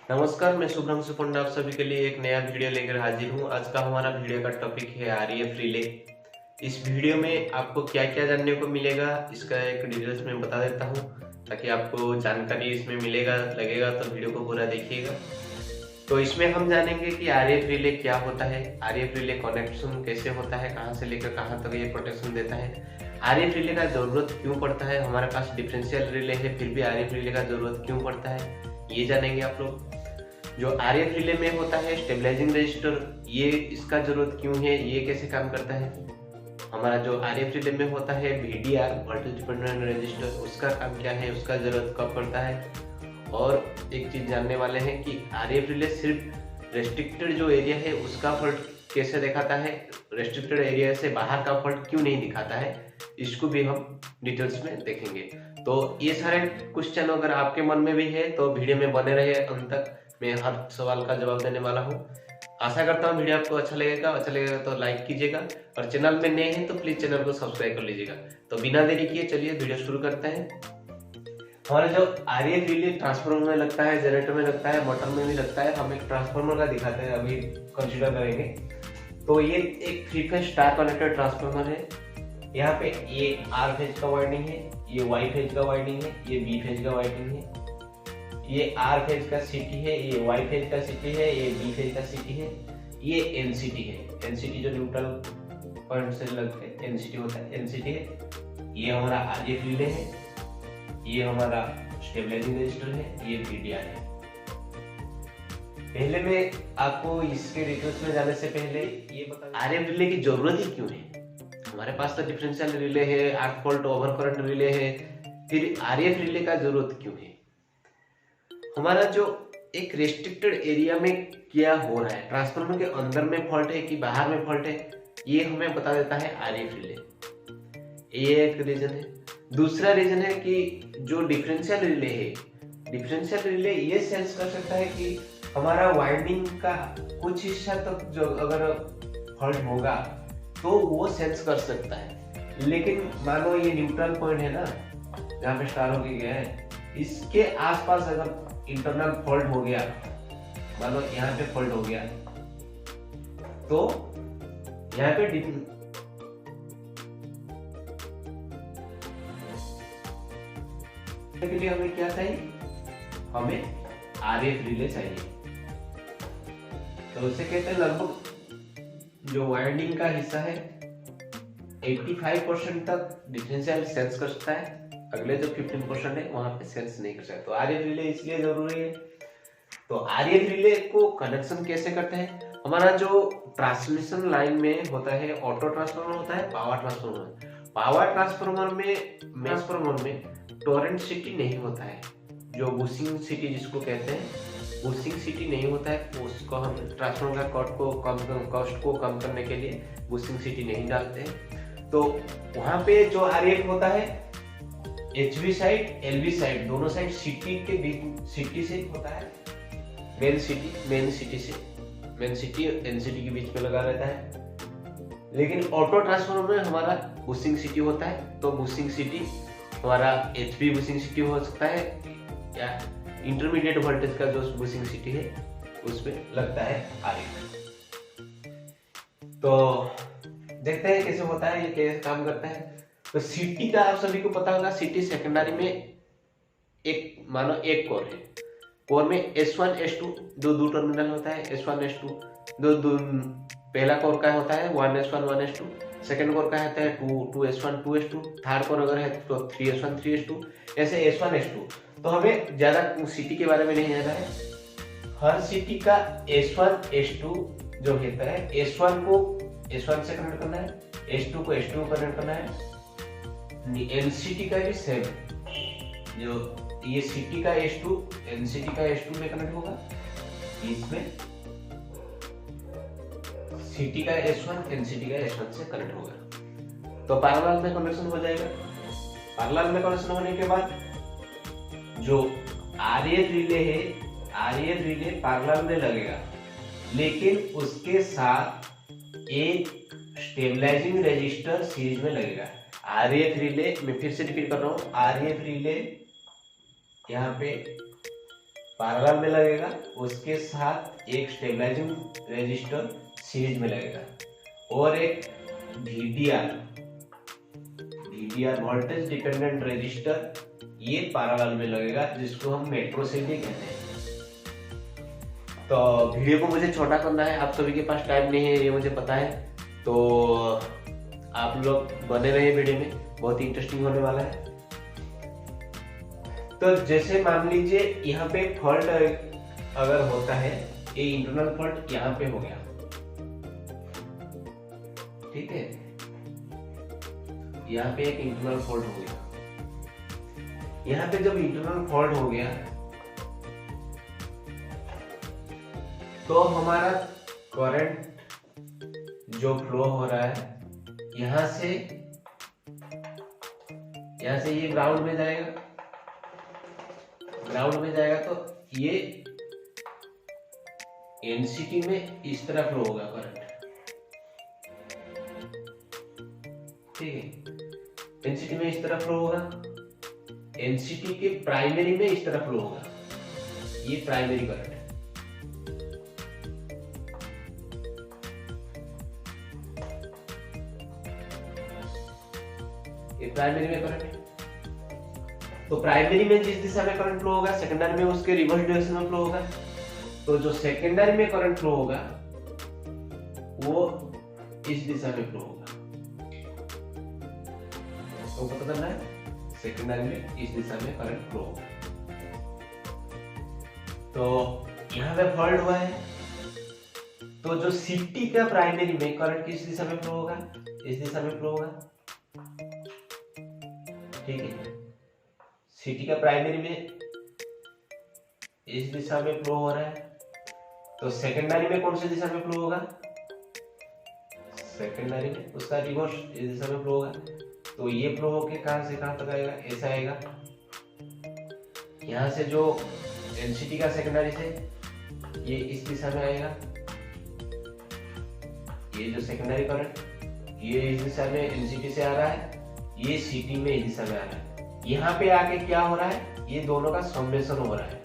नमस्कार, मैं शुभ्रांशु पंडा आप सभी के लिए एक नया वीडियो लेकर हाजिर हूँ। आज का हमारा वीडियो का टॉपिक है आरईएफ रिले। इस वीडियो में आपको क्या क्या जानने को मिलेगा इसका एक डिटेल्स में बता देता हूँ, ताकि आपको जानकारी इसमें मिलेगा लगेगा तो वीडियो को पूरा देखिएगा। तो इसमें हम जानेंगे कि आरईएफ रिले क्या होता है, आरईएफ रिले कनेक्शन कैसे होता है, कहाँ से लेकर कहाँ तक ये प्रोटेक्शन देता है, आरईएफ रिले का जरूरत क्यों पड़ता है, हमारे पास डिफरेंशियल रिले है फिर भी आरईएफ रिले का जरूरत क्यों पड़ता है, ये जानेंगे आप लोग। जो आरएफ रिले में होता है स्टेबलाइजिंग रजिस्टर, ये इसका जरूरत क्यों है, ये कैसे काम करता है। हमारा जो आरएफ रिले में होता है वीडीआर वोल्टेज डिपेंडेंट रजिस्टर, उसका काम क्या है, उसका जरूरत कब पड़ता है। और एक चीज जानने वाले हैं कि आरएफ रिले सिर्फ रेस्ट्रिक्टेड जो एरिया है उसका फॉल्ट कैसे दिखाता है, रेस्ट्रिक्टेड एरिया से बाहर का फॉल्ट क्यों नहीं दिखाता है, इसको भी हम डिटेल्स में देखेंगे। तो ये सारे क्वेश्चन अगर आपके मन में भी है तो वीडियो में बने रहिए अंत तक, मैं हर सवाल का जवाब देने वाला हूँ। आशा करता हूँ वीडियो आपको अच्छा लगेगा तो लाइक कीजिएगा, और चैनल में नए हैं तो प्लीज चैनल को सब्सक्राइब कर लीजिएगा। तो बिना देरी किए चलिए वीडियो शुरू करते हैं। हमारा जो आरईएफ रिले ट्रांसफार्मर में लगता है, जनरेटर में लगता है, मोटर में भी लगता है। हम एक ट्रांसफार्मर का दिखाते हैं, अभी कंसिडर करेंगे। तो ये एक 3 फेज स्टार कनेक्टेड ट्रांसफार्मर है। यहाँ पे ये आर फेज का वाइंडिंग है, ये वाई फेज का वाइंडिंग है, ये बी फेज का वाइंडिंग है, ये आर फेज का सिटी है, ये वाई फेज का सिटी है, ये बी फेज का सिटी है, ये एनसीटी है। एनसीटी जो न्यूट्रल पॉइंट से लगते एनसीटी होता है, एनसीटी है। ये हमारा आरईएफ रिले है, ये हमारा स्टेबलाइजिंग रजिस्टर है, ये वीडीआर है। पहले मैं आपको इसके डिटेल्स में जाने से पहले ये बता, आरईएफ रिले की जरूरत ही क्यों है। हमारे पास तो डिफरेंशियल रिले है, arc fault over current relay है, फिर आरईएफ रिले का जरूरत क्यों है। हमारा जो एक रेस्ट्रिक्टेड एरिया में क्या हो रहा है, ट्रांसफार्मर के अंदर में फॉल्ट है कि बाहर में फॉल्ट है, ये हमें बता देता है आरईएफ रिले। ये एक रीजन है। दूसरा रीजन है कि जो डिफरेंशियल रिले है, डिफरेंशियल रिले ये सेंस कर सकता है कि हमारा वाइंडिंग का कुछ हिस्सा तक जो अगर फॉल्ट होगा तो वो सेंस कर सकता है। लेकिन मानो ये न्यूट्रल पॉइंट है ना, जहाँ पे स्टार होके गया है, इसके आसपास अगर इंटरनल फॉल्ट हो गया, मानो यहाँ पे फॉल्ट हो गया, तो यहाँ पे के लिए हमें क्या चाहिए, हमें आरएफ रिले चाहिए। तो उसे कहते हैं लगभग जो वाइंडिंग का हिस्सा है 85% तक डिफरेंशियल सेंस कर सकता है, अगले जो 15% है वहां पे सेंस नहीं कर सकता। तो आरईएफ रिले इसलिए जरूरी है। तो आरईएफ रिले को कनेक्शन कैसे करते हैं। हमारा जो ट्रांसमिशन लाइन में होता है, ऑटो ट्रांसफार्मर होता है, पावर ट्रांसफार्मर। पावर ट्रांसफार्मर में टोरेंट सिटी नहीं होता है, जो बूस्टिंग सिटी जिसको कहते हैं, बूस्टिंग सिटी नहीं होता है। उसको हम ट्रांसफार्मर का कॉस्ट को कम करने के लिए बूस्टिंग सिटी नहीं डालते हैं। तो वहां पे जो आरईएफ होता है, एचवी साइड एलवी साइड दोनों साइड सिटी के बीच, सिटी से होता है, मेन सिटी एनसिटी के बीच में लगा रहता है। लेकिन ऑटो ट्रांसफार्मर में हमारा बूस्टिंग सिटी होता है, तो बूस्टिंग सिटी हमारा एचपी बूस्टिंग सिटी हो सकता है, या इंटरमीडिएट वोल्टेज का जो बूस्टिंग सिटी है उसमें लगता है आरईएफ। तो देखते हैं कैसे होता है, ये कैसे काम करता है। तो सिटी का आप सभी को पता होगा, सिटी सेकेंडरी में एक मानो एक कोर है, कोर में S1 S2 दो टर्मिनल होता है, S1 S2 दो पहला कोर का होता है 1S1 1S2, सेकंड कोर का होता है 2S1 2S2, थर्ड कोर अगर है तो 3S1 3S2, ऐसे S1 S2। तो हमें ज्यादा सिटी के बारे में नहीं जाना है। हर सिटी का S1 S2 जो होता है, S1 को S1 से कनेक्ट करना है, S2 को S2 को कनेक्ट करना है। एनसीटी का भी सेम, जो ये सिटी का S2 एनसीटी का S2 में कनेक्ट होगा, इसमें सिटी का S1 एनसीटी का S1 से कनेक्ट होगा। तो पैरेलल में कनेक्शन हो जाएगा। पैरेलल में कनेक्शन होने के बाद जो आरईएफ रिले है, आरईएफ रिले पैरेलल में लगेगा, लेकिन उसके साथ एक स्टेबलाइजिंग रजिस्टर सीरीज में लगेगा। आरईएफ रिले, मैं फिर से रिपीट कर रहा हूँ, आरईएफ रिले यहाँ पे पैरेलल में लगेगा, उसके साथ एक स्टेबलाइजिंग रेजिस्टर सीरीज में लगेगा और एक VDR वोल्टेज डिपेंडेंट रेजिस्टर ये पैरेलल में लगेगा, जिसको हम मेट्रो सेल भी कहते हैं। तो वीडियो को मुझे छोटा करना है, आप सभी के पास टाइम नहीं है ये मुझे पता है, तो आप लोग बने रहे वीडियो में, बहुत ही इंटरेस्टिंग होने वाला है। तो जैसे मान लीजिए यहाँ पे फॉल्ट अगर होता है, ये इंटरनल फॉल्ट यहाँ पे हो गया, ठीक है, यहाँ पे एक इंटरनल फॉल्ट हो गया। यहाँ पे जब इंटरनल फॉल्ट हो गया तो हमारा करंट जो फ्लो हो रहा है यहाँ से ये ग्राउंड में जाएगा, तो ये एनसीटी में इस तरह फ्लो होगा करंट, ठीक है, एनसीटी में इस तरह फ्लो होगा, एनसीटी के प्राइमरी में इस तरह फ्लो होगा, ये प्राइमरी करंट है। ये प्राइमरी में करंट है। तो प्राइमरी में जिस दिशा में करंट फ्लो होगा, सेकेंडरी में उसके रिवर्स डायरेक्शन में फ्लो होगा। तो जो सेकेंडरी में करंट फ्लो होगा वो इस दिशा में फ्लो होगा, तो पता करना है, सेकेंडरी में इस दिशा में करंट फ्लो होगा। तो यहाँ पे फॉल्ट हुआ है, तो जो सीटी का प्राइमरी में करंट किस दिशा में फ्लो होगा, इस दिशा में फ्लो होगा, ठीक है। सीटी का प्राइमरी में इस दिशा में फ्लो हो रहा है, तो सेकेंडरी में कौन सी दिशा में फ्लो होगा, सेकेंडरी में उसका रिवर्स इस दिशा में फ्लो होगा। तो ये फ्लो होके कहां से कहां तक आएगा, ऐसा आएगा, यहां से जो एनसीटी का सेकेंडरी से ये इस दिशा में आएगा, ये जो सेकेंडरी करंट ये इस दिशा में एनसीटी से आ रहा है, ये सीटी में इस दिशा में आ रहा है। यहाँ पे आके क्या हो रहा है, ये दोनों का समेशन हो रहा है,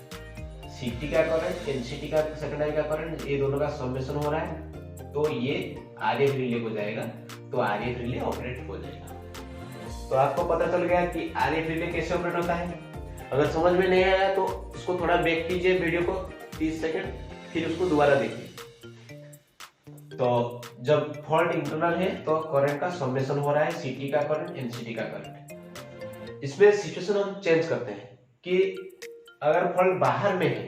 सीटी का करंट एनसीटी का सेकेंडरी का करंट, ये दोनों का समेशन हो रहा है, तो ये आरएफ रिले को जाएगा, तो आरएफ रिले ऑपरेट हो जाएगा। तो आपको पता चल गया कि आरएफ रिले कैसे ऑपरेट होता है। अगर समझ में नहीं आया तो उसको थोड़ा बैक कीजिए वीडियो को 30 सेकंड, फिर उसको दोबारा देखिए। तो जब फॉल्ट इंटरनल है तो करंट का समेशन हो रहा है, सीटी का करंट एनसीटी का करंट। इसमें सिचुएशन हम चेंज करते हैं कि अगर फॉल्ट बाहर में है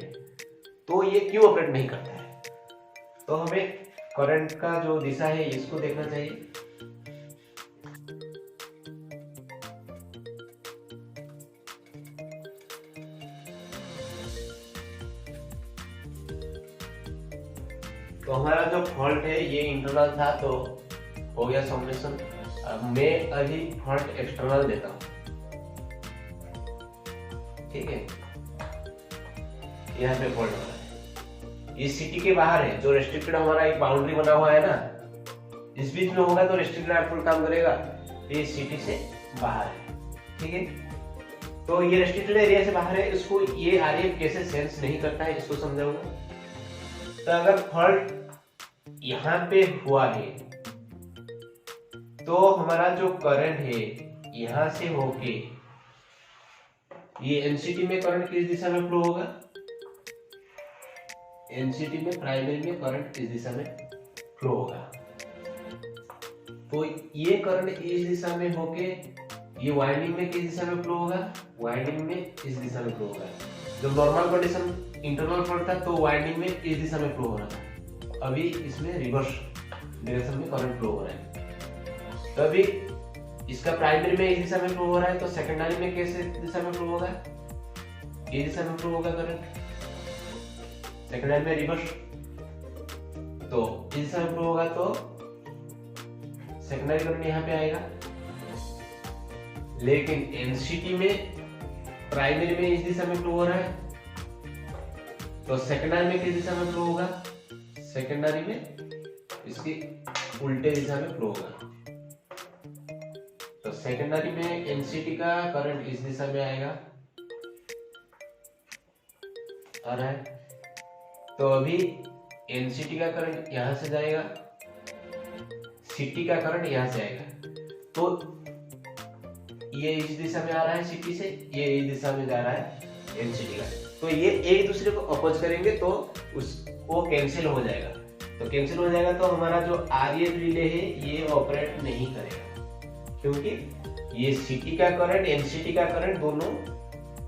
तो ये क्यों ऑपरेट नहीं करता है, तो हमें करंट का जो दिशा है इसको देखना चाहिए। तो हमारा जो फॉल्ट है ये इंटरनल था, तो हो गया समेशन। मैं अभी फॉल्ट एक्सटर्नल देता हूं, ठीक है, यहाँ पे फॉल्ट हो रहा है, ये सिटी के बाहर है, जो रेस्ट्रिक्टेड हमारा एक बाउंड्री बना हुआ है ना, इस बीच में होगा तो रेस्ट्रिक्टेड आउटपुट काम करेगा, ये सिटी से बाहर है, ठीक है। तो ये रेस्ट्रिक्टेड एरिया से बाहर है, इसको ये आरएफ कैसे सेंस नहीं करता है इसको समझाऊंगा। तो अगर फॉल्ट यहाँ पे हुआ है तो हमारा जो करंट है यहां से होके ये एनसीटी में करंट किस दिशा में फ्लो होगा, एनसीटी में प्राइमरी में करंट इस दिशा में फ्लो होगा। तो ये करंट इस दिशा में होके ये वाइंडिंग में किस दिशा में फ्लो होगा, वाइंडिंग में इस दिशा में फ्लो होगा। जब नॉर्मल कंडीशन इंटरनल फॉल्ट था तो वाइंडिंग में इस दिशा में फ्लो हो रहा था, अभी इसमें रिवर्स डायरेक्शन में करंट फ्लो हो रहा है। तो अभी इसका प्राइमरी में इस दिशा में फ्लो हो रहा है, तो सेकेंडरी में कैसे दिशा में फ्लो होगा, ये दिशा में फ्लो होगा करंट, सेकेंडरी में रिवर्स, तो इस दिशा में फ्लो होगा, तो सेकेंडरी करंट यहाँ पे आएगा। लेकिन एनसीटी में प्राइमरी में इस दिशा में फ्लो हो रहा है, तो सेकेंडरी में किस दिशा में फ्लो होगा, सेकेंडरी में इसकी उल्टे दिशा में फ्लो होगा। तो सेकेंडरी में एनसीटी का करंट इस दिशा में आएगा आ रहा है। तो अभी एनसीटी का करंट यहाँ से जाएगा, सिटी का करंट यहाँ से आएगा। तो ये इस दिशा में आ रहा है सिटी से, ये इस दिशा में जा रहा है एनसीटी का। तो ये एक दूसरे को अपोज करेंगे तो वो कैंसिल हो जाएगा। तो कैंसिल हो जाएगा तो हमारा जो आरएफ रिले है ये ऑपरेट नहीं करेगा, क्योंकि ये सिटी का करंट एनसीटी का करंट दोनों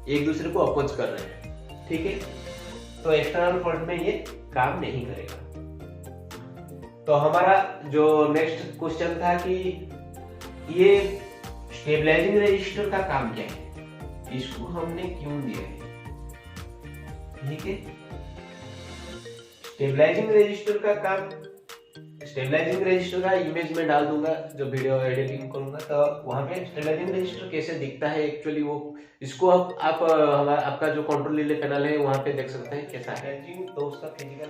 एक दूसरे को अपोज कर रहे हैं। ठीक है, तो एक्सटर्नल फॉल्ट में ये काम नहीं करेगा। तो हमारा जो नेक्स्ट क्वेश्चन था कि ये स्टेबलाइजिंग रेजिस्टर का काम क्या है, इसको हमने क्यों दिया है। ठीक है, स्टेबलाइजिंग रेजिस्टर का काम, स्टेबलाइजिंग रेजिस्टर का इमेज में डाल दूंगा जो वीडियो एडिटिंग करूंगा, तो वहां पे स्टेबलाइजिंग रेजिस्टर कैसे दिखता है एक्चुअली वो, इसको आप आपका जो कंट्रोल रिले पैनल है वहां पे देख सकते हैं कैसा है। तो उसका फिजिकल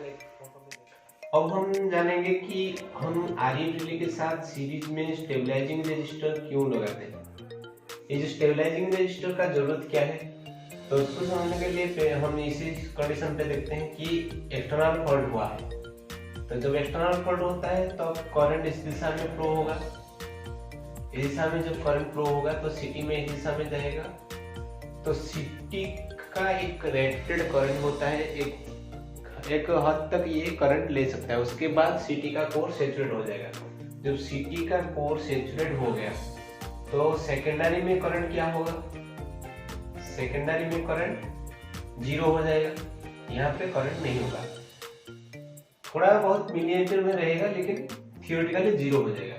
अब हम जानेंगे कि हम आरएफ रिले के साथ सीरीज में स्टेबलाइजिंग रेजिस्टर क्यों लगाते हैं, ये जो स्टेबलाइजिंग रेजिस्टर का जरूरत क्या है। तो उसको समझने के लिए हम इसी कंडीशन पे देखते हैं कि एक्सटर्नल फॉल्ट हुआ है। तो जब एक्सटर्नल फॉल्ट होता है तो करंट इस दिशा में फ्लो होगा, इस दिशा में जब करंट फ्लो होगा तो सिटी में इस दिशा में जाएगा। तो सिटी का एक रेटेड करंट होता है, एक हद तक ये करंट ले सकता है, उसके बाद सिटी का कोर सैचुरेट हो जाएगा। जब सिटी का कोर सैचुरेट हो गया तो सेकेंडरी में करंट क्या होगा, सेकेंडरी में करंट जीरो हो जाएगा, यहाँ पे करंट नहीं होगा, थोड़ा बहुत मिलीएम्पियर में रहेगा लेकिन थियोरेटिकली जीरो हो जाएगा।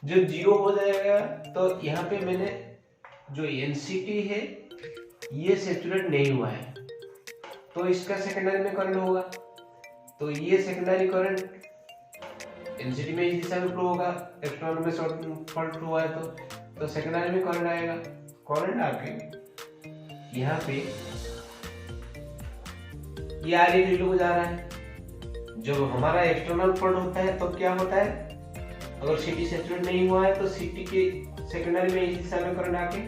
जब जीरो हो जाएगा तो यहाँ पे मैंने जो एनसीटी है ये सैचुरेट नहीं हुआ है, तो इसका सेकेंडरी में करंट होगा। तो ये सेकेंडरी करंट एनसीटी में इस दिशा में फ्लो होगा, एक्सटर्नल में शॉर्ट फॉल्ट हुआ है तो सेकेंडरी में करंट आएगा। करंट आके यहाँ पे ये आरएफ रिले को जा रहा है। जब हमारा एक्सटर्नल फॉल्ट होता है तो क्या होता है, अगर सिटी सैचुरेट नहीं हुआ है तो सिटी के सेकेंडरी में इस दिशा में करंट आके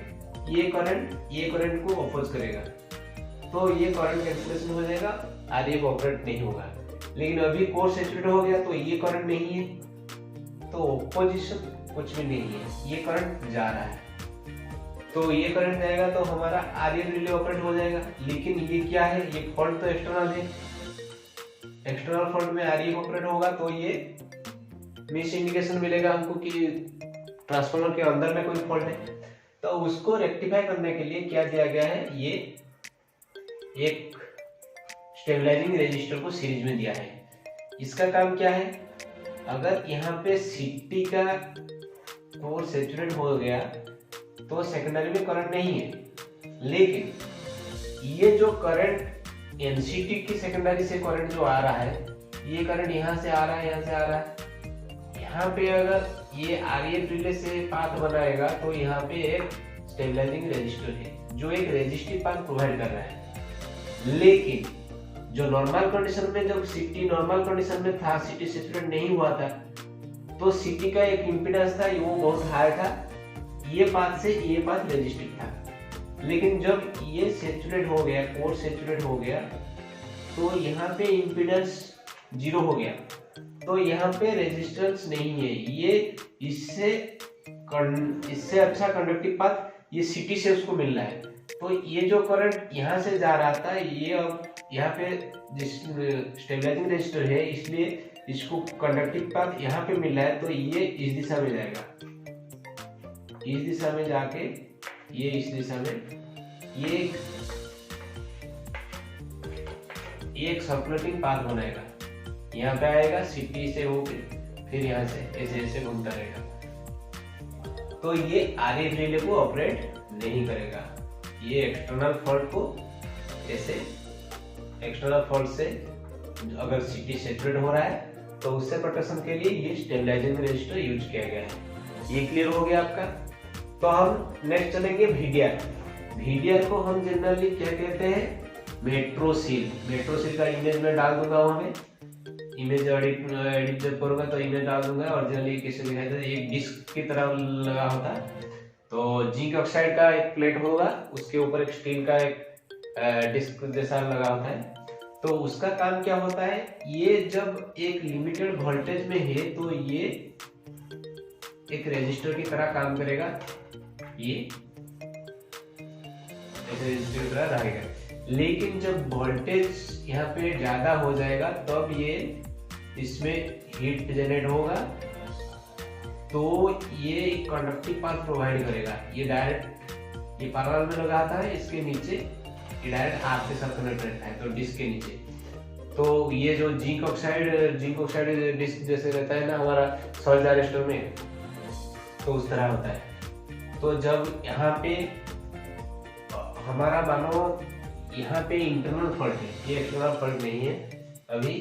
ये करंट को अपोज करेगा, तो ये करंट कैंसिलेशन हो जाएगा, आरएफ ऑपरेट नहीं होगा। लेकिन अभी कोर सैचुरेट हो गया तो ये करंट नहीं है, तो ऑपोजिशन कुछ भी नहीं है, ये करंट जा रहा है। तो ये करंट जाएगा तो हमारा आरएफ रिले ऑपरेट हो जाएगा। लेकिन ये क्या है, ये फॉल्ट तो एक्सटर्नल है, एक्सटर्नल फॉल्ट में आरएफ ऑपरेट होगा तो ये मिस इंडिकेशन मिलेगा हमको कि ट्रांसफार्मर के अंदर में कोई फॉल्ट है। तो उसको रेक्टिफाई करने के लिए क्या दिया गया है, ये एक स्टेबलाइजिंग रेजिस्टर को सीरीज में दिया है। इसका काम क्या है, अगर यहाँ पे सिटी का कोर सैचुरेट हो गया तो सेकेंडरी में करंट नहीं है, लेकिन ये जो करंट एनसीटी की सेकेंडरी से करंट जो आ रहा है, ये करंट यहाँ से आ रहा है, यहाँ से आ रहा है। यहाँ पे अगर ये आरएफ रिले से पाथ बनाएगा तो यहाँ पे एक स्टेबलाइजिंग रेजिस्टर है जो एक रेजिस्टिव पाथ प्रोवाइड कर रहा है। लेकिन जो नॉर्मल कंडीशन में, जब सिटी नॉर्मल कंडीशन में था, सिटी सैचुरेट नहीं हुआ था, तो सिटी का एक इम्पीडेंस था वो बहुत हाई था, ये पाथ से ये पाथ रेजिस्टिव था। लेकिन जब ये सैचुरेट हो गया, कोर सैचुरेट हो गया, तो यहाँ पे इम्पीडेंस जीरो हो गया, तो यहाँ पे रेजिस्टेंस नहीं है। ये इससे अच्छा कंडक्टिव पाथ ये सिटी से उसको मिल रहा है। तो ये जो करंट यहाँ से जा रहा था, ये अब यहाँ पे जिस स्टेबलाइजिंग रेजिस्टर है इसलिए इसको कंडक्टिव पाथ यहाँ पे मिल रहा है, तो ये इस दिशा में जाएगा, इस दिशा में जाके ये इस दिशा में ये एक सर्कुलेटिंग पाथ बनाएगा, यहाँ पे आएगा, सिटी से होके फिर यहाँ से ऐसे ऐसे घूमता रहेगा। तो ये आरएफ रिले को ऑपरेट नहीं करेगा, ये एक्सटर्नल फॉल्ट को ऐसे एक्सटर्नल फॉल्ट से अगर सिटी सैचुरेट हो रहा है तो उससे प्रोटेक्शन के लिए ये स्टेबलाइजिंग रेजिस्टर यूज किया गया है। ये क्लियर हो गया आपका। तो हम नेक्स्ट चलेंगे VDR। VDR को हम जनरली क्या कहते हैं, मेट्रो सील। मेट्रो सील का इमेज में डाल दूंगा, वहां में इमेज एडिट जब करूंगा तो इमेज डाल दूंगा। ओरिजिनली कैसे दिखाई देता है, एक डिस्क की तरह लगा होता है, तो जिंक ऑक्साइड का एक प्लेट होगा, उसके ऊपर एक स्टील का एक डिस्क जैसा लगा होता है, तो उसका काम क्या होता है, ये जब एक लिमिटेड वोल्टेज में है तो ये एक रेजिस्टर की तरह काम करेगा, ये ऐसे रेजिस्टर की तरह रहेगा। लेकिन जब वोल्टेज यहाँ पे ज्यादा हो जाएगा तब ये इसमें हीट जनरेट होगा, तो ये कंडक्टिव पाथ प्रोवाइड करेगा। ये डायरेक्ट ये पैरेलल में लगा था, इसके नीचे ये डायरेक्ट आर्क के साथ कनेक्ट रहता है, तो डिस्क के नीचे। तो ये जो जिंक ऑक्साइड डिस्क जैसे रहता है ना हमारा सॉलिड रेजिस्टर में, तो उस तरह होता है। तो जब यहाँ पे हमारा मानो यहाँ पे इंटरनल फॉल्ट है, ये एक्सटर्नल फॉल्ट नहीं है। अभी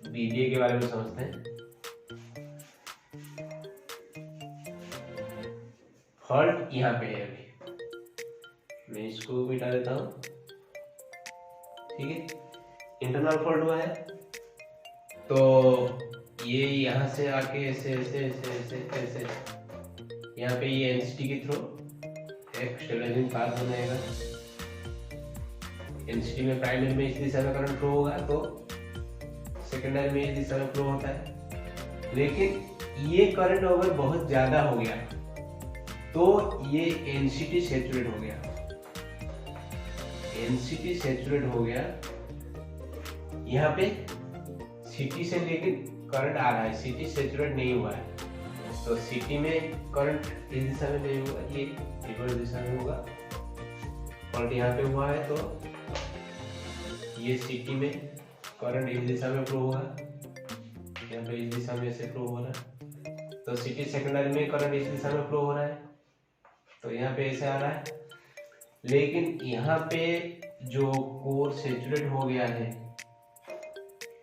बीडीए के बारे में समझते हैं। फॉल्ट यहाँ पे है, अभी मैं इसको मिटा देता हूँ, ठीक है। इंटरनल फॉल्ट हुआ है, तो ये यहाँ से आके ऐसे ऐसे ऐसे ऐसे ऐसे यहाँ पे ये एनसीटी के थ्रू एक स्टेबलाइजिंग पाथ बनाएगा। एनसीटी में प्राइमरी में इस दिशा में करंट फ्लो होगा, तो सेकेंडरी में इस दिशा में फ्लो होता है। लेकिन ये करंट अगर बहुत ज्यादा हो गया तो ये एनसीटी सैचुरेट हो गया। एनसीटी सैचुरेट हो गया, यहाँ पे सिटी से लेकिन करंट आ रहा है, सिटी सैचुरेट नहीं हुआ है, तो सिटी में करंट इस दिशा में नहीं होगा, ये रिवर्स दिशा में होगा। और यहाँ पे हुआ है तो ये सिटी में करंट इस दिशा में फ्लो होगा, यहाँ पे इस दिशा में ऐसे फ्लो हो रहा है। तो सिटी सेकेंडरी में करंट इस दिशा में फ्लो हो रहा है, तो यहाँ पे ऐसे आ रहा है। लेकिन यहाँ पे जो कोर सैचुरेट हो गया है,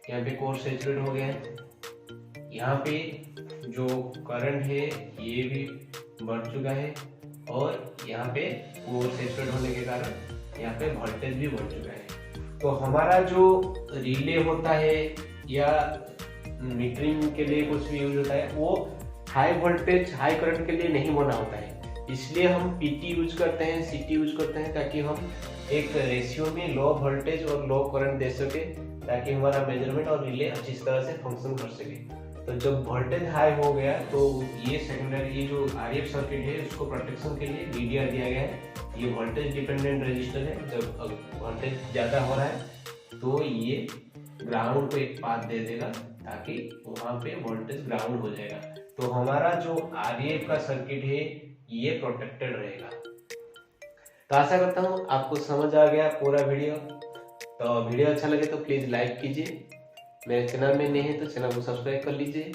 यहाँ पे कोर सैचुरेट हो गया है, यहाँ पे जो करंट है ये भी बढ़ चुका है, और यहाँ पे कोर सैचुरेट होने के कारण यहाँ पे वोल्टेज भी बढ़ चुका है। तो हमारा जो रिले होता है या मीटरिंग के लिए कुछ भी यूज होता है, वो हाई वोल्टेज हाई करंट के लिए नहीं बना होता है। इसलिए हम पीटी यूज करते हैं, सीटी यूज करते हैं, ताकि हम एक रेशियो में लो वोल्टेज और लो करंट दे सके, ताकि हमारा मेजरमेंट और रिले अच्छी तरह से फंक्शन कर सके। तो जब वोल्टेज हाई हो गया तो ये सेकेंडरी ये जो आरएफ सर्किट है उसको प्रोटेक्शन के लिए वीडीआर दिया गया है। ये वोल्टेज डिपेंडेंट रेजिस्टर है, जब वोल्टेज ज़्यादा हो रहा है तो ये ग्राउंड को एक पाथ दे देगा, ताकि वहाँ पे वोल्टेज ग्राउंड हो जाएगा। तो हमारा जो आरएफ का सर्किट है ये प्रोटेक्टेड रहेगा। तो आशा करता हूँ आपको समझ आ गया पूरा वीडियो। तो वीडियो अच्छा लगे तो प्लीज़ लाइक कीजिए, मेरे चैनल में नहीं है तो चैनल को सब्सक्राइब कर लीजिए।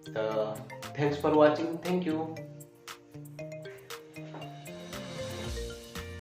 तो thanks for watching, thank you.